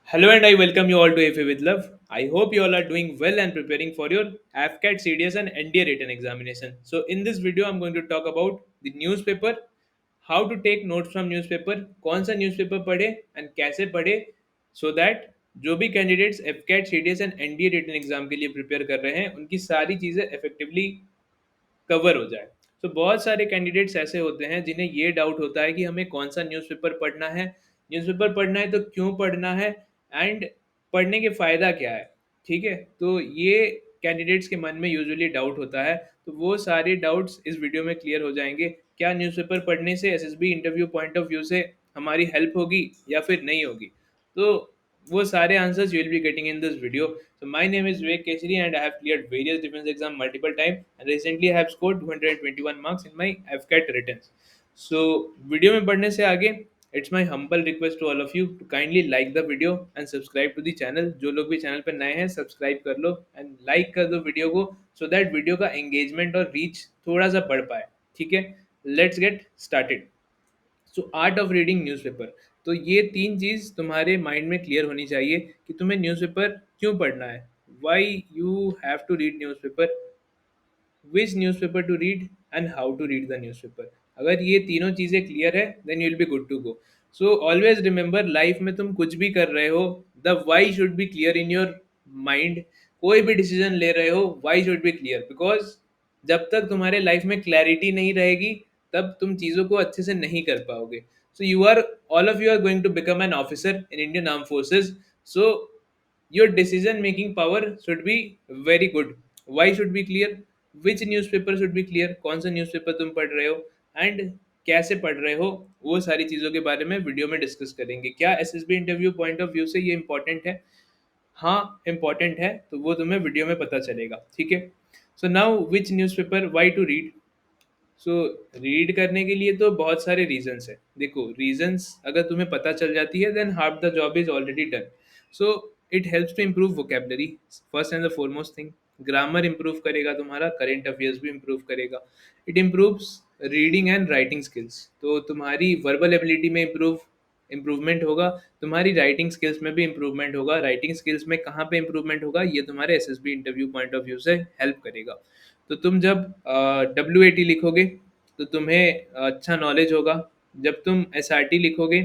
Hello and I welcome you all to FA with Love. I hope you all are doing well and preparing for your AFCAT CDS and NDA written examination. So in this video I'm going to talk about the newspaper, how to take notes from newspaper, कौन सा newspaper पढ़े and कैसे पढ़े so that जो भी candidates AFCAT CDS and NDA written exam के लिए prepare कर रहे हैं उनकी सारी चीज़ें effectively कवर हो जाए। तो बहुत सारे कैंडिडेट्स ऐसे होते हैं जिन्हें ये डाउट होता है कि हमें कौन सा न्यूज़पेपर पढ़ना है, न्यूज़पेपर पढ़ना है तो क्यों पढ़ना है एंड पढ़ने के फ़ायदा क्या है, ठीक है? तो ये कैंडिडेट्स के मन में यूजुअली डाउट होता है, तो वो सारे डाउट्स इस वीडियो में क्लियर हो जाएँगे। क्या न्यूज़पेपर पढ़ने से SSB interview point of view से हमारी हेल्प होगी या फिर नहीं होगी? तो वो सारे answers you will be getting in this video. So my name is Vivek Kesari and I have cleared various defense exam multiple times and recently I have scored 221 marks in my FCAT writtens. So video में बढ़ने से आगे it's my humble request to all of you to kindly like the video and subscribe to the channel. जो लोग भी channel पर नए हैं सब्सक्राइब कर लो and like कर दो वीडियो को so that वीडियो का engagement और reach थोड़ा सा बढ़ पाए, ठीक है? Let's get started. So art of reading newspaper. तो ये तीन चीज़ तुम्हारे माइंड में क्लियर होनी चाहिए कि तुम्हें न्यूज़पेपर क्यों पढ़ना है, why you have to read newspaper, which newspaper to read and how to read the newspaper. अगर ये तीनों चीज़ें क्लियर है then you will be good to go. So always remember life में तुम कुछ भी कर रहे हो the why should be clear in your mind. कोई भी डिसीजन ले रहे हो why should be clear because जब तक तुम्हारे लाइफ में क्लैरिटी नहीं रहेगी तब तुम चीज़ों को अच्छे से नहीं कर पाओगे। So you are all of you are going to become an officer in Indian arm forces. So your decision making power should be very good. Why should be clear, which newspaper should be clear, कौन सा newspaper तुम पढ़ रहे हो and कैसे पढ़ रहे हो, वो सारी चीज़ों के बारे में वीडियो में डिस्कस करेंगे। क्या SSB interview point of view से ये इंपॉर्टेंट है? हाँ इंपॉर्टेंट है, तो वो तुम्हें वीडियो में पता चलेगा, ठीक है? So now which newspaper why to read. So read करने के लिए तो बहुत सारे रीजंस है। देखो रीजंस अगर तुम्हें पता चल जाती है then half the job is already done. So it helps to improve vocabulary, first and the foremost thing. Grammar improve करेगा तुम्हारा, करेंट अफेयर्स भी इंप्रूव करेगा। It improves reading and writing skills, तो तुम्हारी वर्बल एबिलिटी में improvement होगा, तुम्हारी writing skills में भी इम्प्रूवमेंट होगा। राइटिंग स्किल्स में कहाँ पे इम्प्रूवमेंट होगा, ये तुम्हारे SSB interview point of view से हेल्प करेगा। तो तुम जब WAT लिखोगे तो तुम्हें अच्छा नॉलेज होगा। जब तुम SRT लिखोगे,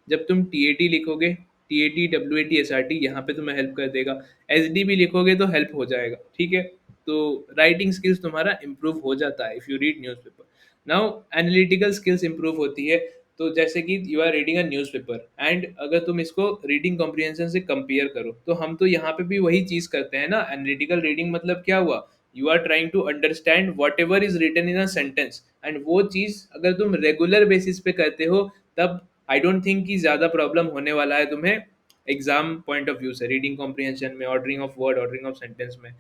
जब तुम TAT लिखोगे, TAT WAT SRT यहाँ पे तुम्हें हेल्प कर देगा। SDB लिखोगे तो हेल्प हो जाएगा, ठीक है? तो राइटिंग स्किल्स तुम्हारा इम्प्रूव हो जाता है if you read newspaper. Now analytical skills improve होती है। तो जैसे कि you are reading a newspaper and अगर तुम इसको रीडिंग कॉम्प्रिहेंशन से कंपेयर करो तो हम तो यहाँ पे भी वही चीज़ करते हैं ना। एनालिटिकल रीडिंग मतलब क्या हुआ, you are trying to understand whatever is written in a sentence and वो चीज़ अगर तुम रेगुलर बेसिस पे करते हो तब आई डोंट थिंक कि ज़्यादा प्रॉब्लम होने वाला है तुम्हें एग्जाम पॉइंट ऑफ व्यू से, रीडिंग कॉम्प्रिहेंशन में, ordering of word, ordering of sentence में।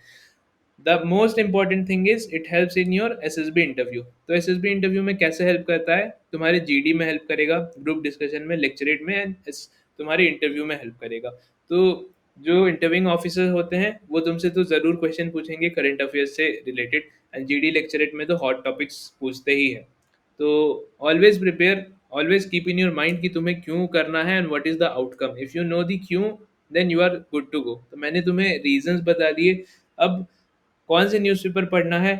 The most important thing is it helps in your SSB interview. तो एसएसबी इंटरव्यू में कैसे हेल्प करता है, तुम्हारे जीडी में हेल्प करेगा, ग्रुप डिस्कशन में, लेक्चरेट में एंड तुम्हारे इंटरव्यू में हेल्प करेगा। तो जो इंटरव्यूइंग ऑफिसर होते हैं वो तुमसे तो ज़रूर क्वेश्चन पूछेंगे करंट अफेयर्स से रिलेटेड एंड जीडी लेक्चरेट में तो हॉट टॉपिक्स पूछते ही है। तो always prepare, always keep in your mind कि तुम्हें क्यों करना है and what is the outcome. If you know the क्यों then you are good to go. तो मैंने तुम्हें रीजंस बता दिए। अब कौन से न्यूज़पेपर पढ़ना है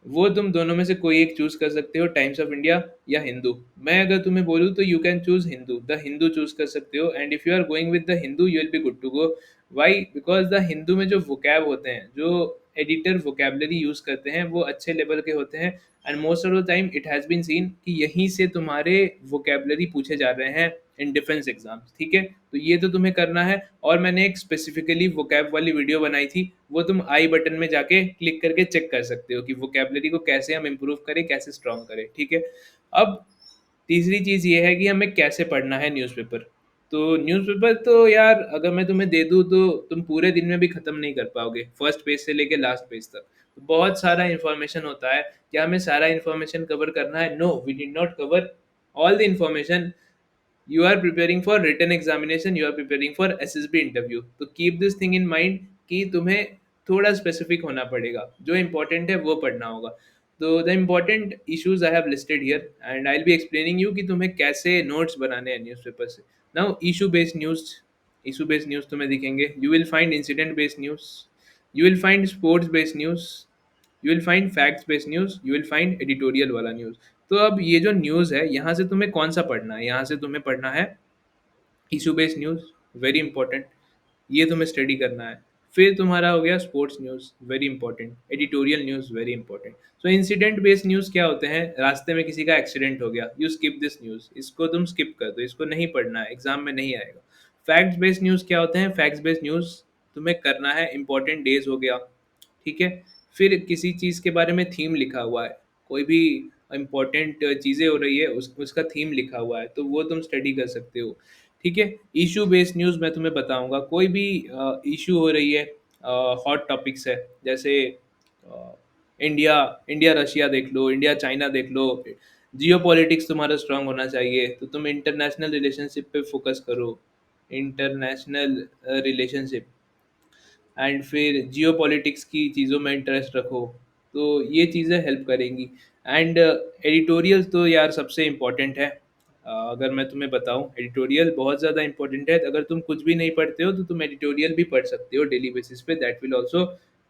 वो तुम दोनों में से कोई एक चूज कर सकते हो, टाइम्स ऑफ इंडिया या हिंदू। मैं अगर तुम्हें बोलूँ तो you can choose Hindu, the Hindu choose कर सकते हो and if you are going with the Hindu you will be good to go. Why? Because the Hindu में जो वोकैब होते हैं, जो एडिटर वोकेबलरी यूज करते हैं वो अच्छे लेवल के होते हैं and most of the time it has been seen कि यहीं से तुम्हारे वोकेबलरी पूछे जा रहे हैं इन डिफेंस एग्जाम्स, ठीक है? तो ये तो तुम्हें करना है। और मैंने एक स्पेसिफिकली वोकैब वाली वीडियो बनाई थी, वो तुम आई बटन में जाके क्लिक करके चेक कर सकते हो कि वोकैबलरी को कैसे हम इम्प्रूव करें, कैसे स्ट्रॉन्ग करें, ठीक है? अब तीसरी चीज़ ये है कि हमें कैसे पढ़ना है न्यूज़पेपर। तो न्यूज़पेपर तो यार अगर मैं तुम्हें दे दूँ तो तुम पूरे दिन में भी ख़त्म नहीं कर पाओगे, फर्स्ट पेज से लेके लास्ट पेज तक। तो बहुत सारा इन्फॉर्मेशन होता है। क्या हमें सारा इन्फॉर्मेशन कवर करना है? No, we did not cover all the information. you are preparing for written examination, you are preparing for SSB interview, तो keep this thing in mind कि तुम्हें थोड़ा स्पेसिफिक होना पड़ेगा, जो इम्पोर्टेंट है वो पढ़ना होगा। तो the important issues I have listed here and I will be explaining you कि तुम्हें कैसे नोट्स बनाने हैं न्यूज़पेपर से। Now issue based news, issue based news तुम्हें दिखेंगे, you will find incident based news, you will find sports based news, you will find facts based news, you will find editorial वाला news. तो अब ये जो news है, यहाँ से तुम्हें कौन सा पढ़ना है? यहाँ से तुम्हें पढ़ना है issue based news, very important, ये तुम्हें स्टडी करना है। फिर तुम्हारा हो गया sports news, very important, editorial news, very important. So incident based news क्या होते हैं? रास्ते में किसी का एक्सीडेंट हो गया, यू स्किप दिस न्यूज़, इसको तुम स्किप कर दो, इसको नहीं पढ़ना है, एग्जाम में नहीं आएगा। फैक्ट्स बेस्ड न्यूज़ क्या होते हैं? फैक्ट्स बेस्ड न्यूज़ तुम्हें करना है, इंपॉर्टेंट डेज हो गया, ठीक है। फिर किसी चीज़ के बारे में थीम लिखा हुआ है, कोई भी इम्पोर्टेंट चीज़ें हो रही है, उसका थीम लिखा हुआ है, तो वो तुम स्टडी कर सकते हो, ठीक है। इशू बेस्ड न्यूज़ मैं तुम्हें बताऊंगा, कोई भी इशू हो रही है, हॉट टॉपिक्स है, जैसे अ, इंडिया इंडिया रशिया देख लो, इंडिया चाइना देख लो, जियो पॉलिटिक्स तुम्हारा स्ट्रांग होना चाहिए, तो तुम इंटरनेशनल रिलेशनशिप पे फोकस करो, इंटरनेशनल रिलेशनशिप, एंड फिर जियो पॉलिटिक्स की चीज़ों में इंटरेस्ट रखो, तो ये चीज़ें हेल्प करेंगी। एंड एडिटोरियल तो यार सबसे इम्पोर्टेंट है। अगर मैं तुम्हें बताऊं, एडिटोरियल बहुत ज़्यादा इम्पोर्टेंट है। अगर तुम कुछ भी नहीं पढ़ते हो तो तुम एडिटोरियल भी पढ़ सकते हो डेली बेसिस पे, that will also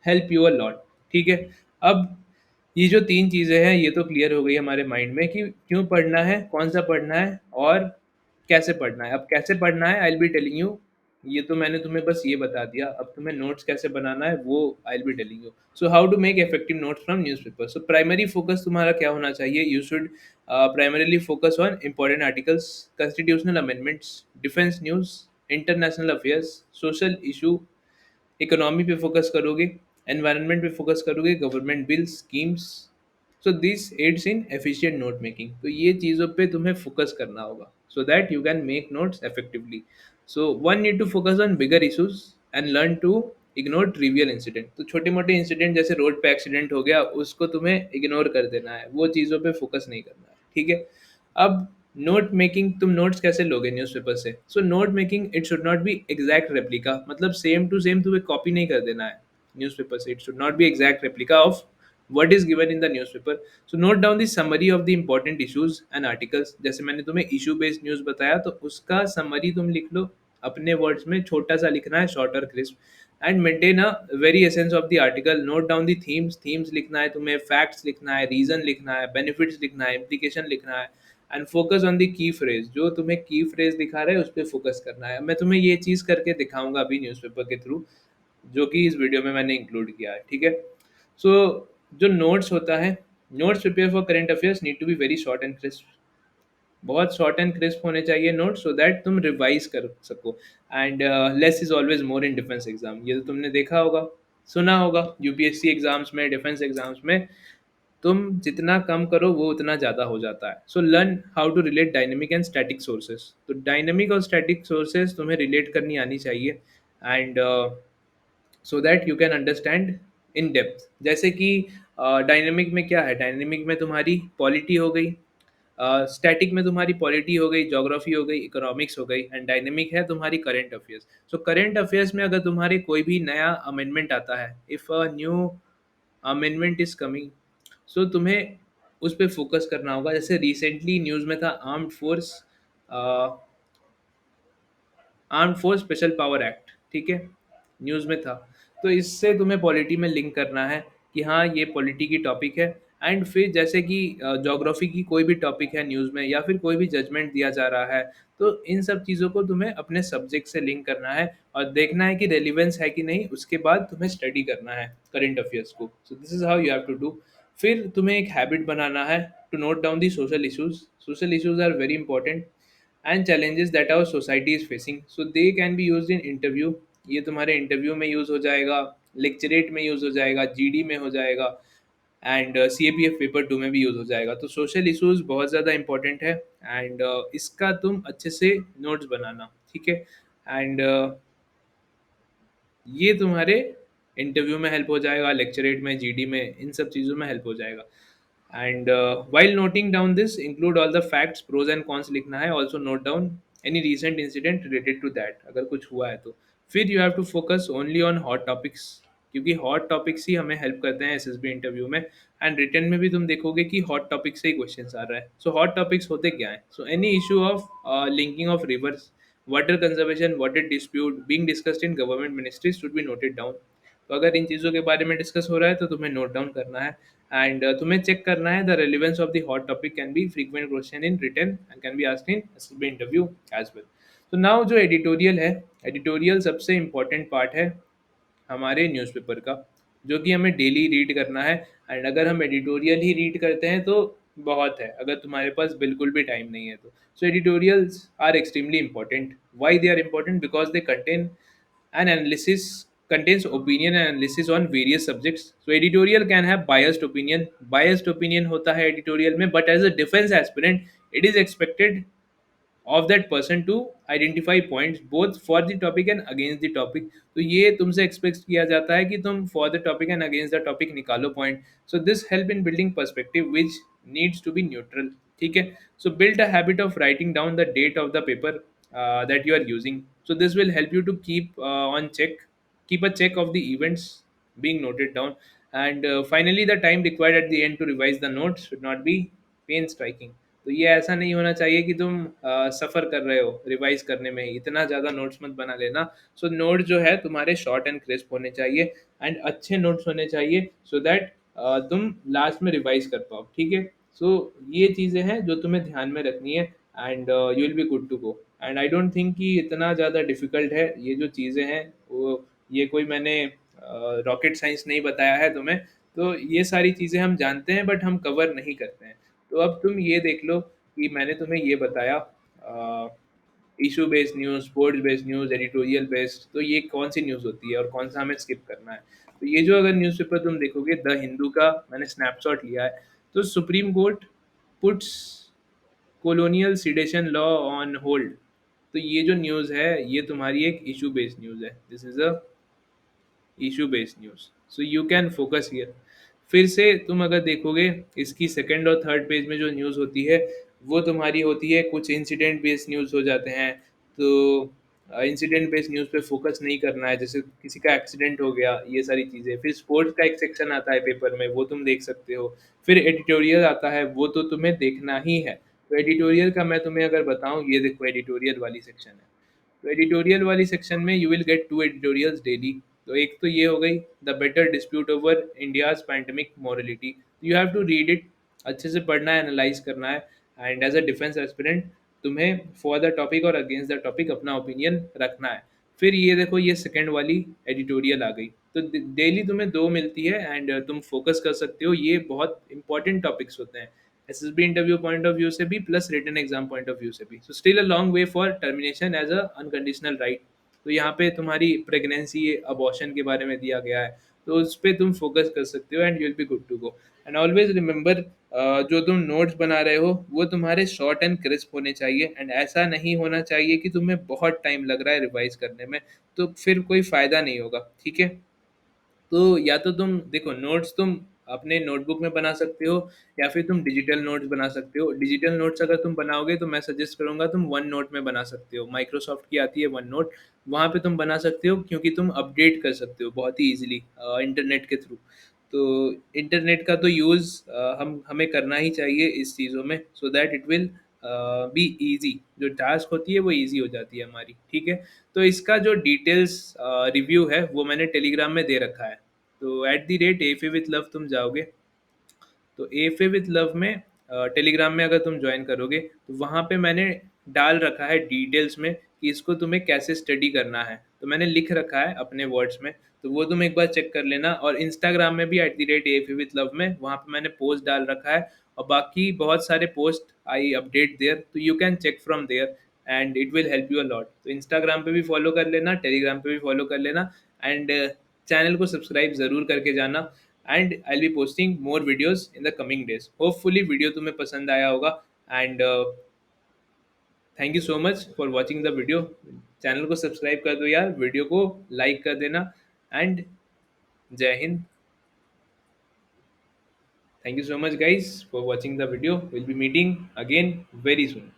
help you a lot, ठीक है। अब ये जो 3 चीज़ें हैं, ये तो क्लियर हो गई हमारे माइंड में कि क्यों पढ़ना है, कौन-सा पढ़ना है और कैसे पढ़ना है। अब कैसे पढ़ना है, आई विल बी टेलिंग यू। ये तो मैंने तुम्हें बस ये बता दिया, अब तुम्हें नोट्स कैसे बनाना है वो I will be telling you. So how to make effective notes from newspaper. So primary focus तुम्हारा क्या होना चाहिए? You should primarily focus on important articles, constitutional amendments, defence news, international affairs, social issue, economy पे focus करोगे, environment पे focus करोगे, government bills, schemes. So this aids in efficient note making. तो ये चीज़ों पे तुम्हें फोकस करना होगा so that you can make notes effectively. So one need to focus on bigger issues and learn to ignore trivial incident. तो छोटे मोटे इंसिडेंट जैसे रोड पे एक्सीडेंट हो गया, उसको तुम्हें इग्नोर कर देना है, वो चीज़ों पे फोकस नहीं करना है, ठीक है। अब नोट मेकिंग, तुम नोट्स कैसे लोगे न्यूज़पेपर से? So note making it should not be exact replica, मतलब सेम टू सेम तुम्हें कॉपी नहीं कर देना है न्यूज़पेपर से। It should not be exact replica of what is given in the newspaper. So note down the summary of the important issues and articles. जैसे मैंने तुम्हें issue based news बताया, तो उसका summary तुम लिख लो अपने words में, छोटा सा लिखना है, short और crisp, and maintain a very essence of the article. Note down the themes लिखना है तुम्हें, facts लिखना है, reason लिखना है, benefits लिखना है, implication लिखना है, and focus on the key phrase. जो तुम्हें की फ्रेज दिखा रहा है उस पर फोकस करना है। मैं तुम्हें ये चीज़ करके दिखाऊंगा अभी न्यूज़पेपर के थ्रू, जो कि इस वीडियो में मैंने इंक्लूड किया है, ठीक है। सो जो नोट्स होता है, notes prepare for current affairs need to be very short and crisp, बहुत शॉर्ट एंड क्रिस्प होने चाहिए नोट, सो दैट तुम रिवाइज कर सको। And less is always more in defence exam, ये तो तुमने देखा होगा, सुना होगा, यूपीएससी एग्जाम्स में, डिफेंस एग्जाम्स में तुम जितना कम करो वो उतना ज़्यादा हो जाता है। So learn how to relate dynamic and static sources. तो डायनेमिक और स्टैटिक सोर्सेज तुम्हें रिलेट करनी आनी चाहिए, and so that you can understand in depth. जैसे कि डायनेमिक में क्या है, डायनेमिक में तुम्हारी पॉलिटी हो गई, स्टैटिक में तुम्हारी पॉलिटी हो गई, ज्योग्राफी हो गई, इकोनॉमिक्स हो गई, एंड डायनेमिक है तुम्हारी current affairs. So current affairs में अगर तुम्हारे कोई भी नया अमेंडमेंट आता है, if a new amendment is coming, so तुम्हें उस पर फोकस करना होगा। जैसे रिसेंटली न्यूज़ में था armed force special power act, ठीक है, न्यूज़ में था। तो इससे तुम्हें पॉलिटी में लिंक करना है कि हाँ ये पॉलिटी की टॉपिक है। एंड फिर जैसे कि ज्योग्राफी की कोई भी टॉपिक है न्यूज़ में, या फिर कोई भी जजमेंट दिया जा रहा है, तो इन सब चीज़ों को तुम्हें अपने सब्जेक्ट से लिंक करना है और देखना है कि रेलिवेंस है कि नहीं, उसके बाद तुम्हें स्टडी करना है करंट अफेयर्स को। So this is how you have to do. फिर तुम्हें एक हैबिट बनाना है to note down the social issues. Social issues are very important and challenges that our society is facing, so they can be used in interview। ये तुम्हारे interview में use हो जाएगा, लेक्चरेट में यूज़ हो जाएगा, जीडी में हो जाएगा, एंड सीएपीएफ पेपर 2 में भी यूज़ हो जाएगा। तो सोशल इश्यूज बहुत ज़्यादा इंपॉर्टेंट है, एंड इसका तुम अच्छे से नोट्स बनाना, ठीक है। एंड ये तुम्हारे इंटरव्यू में हेल्प हो जाएगा, लेक्चरेट में, जीडी में, इन सब चीज़ों में हेल्प हो जाएगा। And while noting down this include all the facts, pros and cons लिखना है, also note down any recent incident related to that, अगर कुछ हुआ है तो। फिर you have to focus only on hot topics, क्योंकि हॉट टॉपिक्स ही हमें हेल्प करते हैं एसएसबी इंटरव्यू में। एंड रिटर्न में भी तुम देखोगे कि हॉट टॉपिक से ही क्वेश्चन आ रहा है। सो हॉट टॉपिक्स होते क्या है? So any issue of linking of reverse, water conservation, water dispute being discussed in government ministries should be noted down. तो अगर इन चीज़ों के बारे में डिस्कस हो रहा है तो तुम्हें नोट डाउन करना है। एंड तुम्हें चेक करना है the relevance of the hot topic can be frequent question in written and can be asked in SSB interview as well. तो नाउ जो एडिटोरियल है, एडिटोरियल सबसे इम्पोर्टेंट पार्ट है हमारे न्यूज़पेपर का, जो कि हमें डेली रीड करना है। एंड अगर हम एडिटोरियल ही रीड करते हैं तो बहुत है, अगर तुम्हारे पास बिल्कुल भी टाइम नहीं है तो। So editorials are extremely important. Why they are important? Because they contain an analysis, contains opinion and analysis on various subjects. So editorial can have biased opinion. Biased opinion होता है editorial में, but as a defense aspirant it is expected of that person to identify points both for the topic and against the topic। तो ये तुमसे expect किया जाता है कि तुम for the topic and against the topic निकालो point. So this help in building perspective which needs to be neutral. ठीक है। So build a habit of writing down the date of the paper that you are using, so this will help you to keep a check of the events being noted down। And finally the time required at the end to revise the notes should not be pain striking। तो ये ऐसा नहीं होना चाहिए कि तुम सफ़र कर रहे हो रिवाइज करने में, इतना ज़्यादा नोट्स मत बना लेना। सो नोट जो है तुम्हारे शॉर्ट एंड क्रिस्प होने चाहिए एंड अच्छे नोट्स होने चाहिए, सो दैट तुम लास्ट में रिवाइज कर पाओ। ठीक है। सो ये चीज़ें हैं जो तुम्हें ध्यान में रखनी है and you will be good to go. And I don't think कि इतना ज़्यादा डिफ़िकल्ट है ये जो चीज़ें हैं वो, ये कोई मैंने रॉकेट साइंस नहीं बताया है तुम्हें। तो ये सारी चीज़ें हम जानते हैं बट हम कवर नहीं करते हैं। तो अब तुम ये देख लो कि मैंने तुम्हें ये बताया issue based news, sports based news, editorial based, तो ये कौन सी न्यूज़ होती है और कौन सा हमें स्किप करना है। तो ये जो अगर न्यूज़पेपर तुम देखोगे द हिंदू का मैंने स्नैपशॉट लिया है, तो supreme court puts colonial sedation law on hold। तो ये जो न्यूज़ है ये तुम्हारी एक इशू बेस्ड न्यूज़ है। This is a issue based news, so you can focus here. फिर से तुम अगर देखोगे इसकी सेकंड और थर्ड पेज में जो न्यूज़ होती है वो तुम्हारी होती है कुछ इंसिडेंट बेस्ड न्यूज़ हो जाते हैं। तो इंसिडेंट बेस्ड न्यूज़ पे फोकस नहीं करना है, जैसे किसी का एक्सीडेंट हो गया, ये सारी चीज़ें। फिर स्पोर्ट्स का एक सेक्शन आता है पेपर में, वो तुम देख सकते हो। फिर एडिटोरियल आता है, वो तो तुम्हें देखना ही है। तो एडिटोरियल का मैं तुम्हें अगर बताऊं, ये देखो एडिटोरियल वाली सेक्शन है। तो एडिटोरियल वाली सेक्शन में you will get to editorials daily. तो एक तो ये हो गई the better dispute over India's pandemic morality. You have to read it, अच्छे से पढ़ना है, एनालाइज करना है। And as a defence aspirant तुम्हें फॉर द टॉपिक और अगेंस्ट द टॉपिक अपना ओपिनियन रखना है। फिर ये देखो ये सेकंड वाली एडिटोरियल आ गई। तो डेली तुम्हें दो मिलती है एंड तुम फोकस कर सकते हो, ये बहुत इंपॉर्टेंट टॉपिक्स होते हैं SSB interview point of view से भी plus written exam point of view से भी। So still a long way for termination as a unconditional right. तो यहाँ पे तुम्हारी प्रेगनेंसी अबॉर्शन के बारे में दिया गया है, तो उस पर तुम फोकस कर सकते हो and you will be good to go. And always remember जो तुम नोट्स बना रहे हो वो तुम्हारे शॉर्ट एंड क्रिस्प होने चाहिए। एंड ऐसा नहीं होना चाहिए कि तुम्हें बहुत टाइम लग रहा है रिवाइज करने में, तो फिर कोई फ़ायदा नहीं होगा। ठीक है। तो या तो तुम देखो नोट्स तुम अपने नोटबुक में बना सकते हो या फिर तुम डिजिटल नोट्स बना सकते हो। डिजिटल नोट्स अगर तुम बनाओगे तो मैं सजेस्ट करूंगा तुम वन नोट में बना सकते हो, माइक्रोसॉफ्ट की आती है वन नोट, वहाँ पे तुम बना सकते हो क्योंकि तुम अपडेट कर सकते हो बहुत ही ईजिली इंटरनेट के थ्रू। तो इंटरनेट का तो यूज़ हम हमें करना ही चाहिए इस चीज़ों में, so that it will be easy. जो टास्क होती है वो ईजी हो जाती है हमारी। ठीक है। तो इसका जो डिटेल्स रिव्यू है वो मैंने टेलीग्राम में दे रखा है। तो at the rate FA with love तुम जाओगे, तो एफए विथ लव में टेलीग्राम में अगर तुम ज्वाइन करोगे तो वहाँ पे मैंने डाल रखा है डिटेल्स में कि इसको तुम्हें कैसे स्टडी करना है। तो मैंने लिख रखा है अपने वर्ड्स में, तो वो तुम एक बार चेक कर लेना। और इंस्टाग्राम में भी at the rate FA with love में वहाँ पे मैंने पोस्ट डाल रखा है, और बाकी बहुत सारे post I update there, so you can check from there and it will help you a lot. तो इंस्टाग्राम पे भी फॉलो कर लेना, टेलीग्राम पे भी फॉलो कर लेना एंड चैनल को सब्सक्राइब ज़रूर करके जाना। and I'll be posting more videos in the coming days. Hopefully video तुम्हें पसंद आया होगा and thank you so much for watching the video. Channel को सब्सक्राइब कर दो यार, वीडियो को लाइक कर देना एंड जय Hind. Thank you so much guys for watching the video. We'll be meeting again very soon.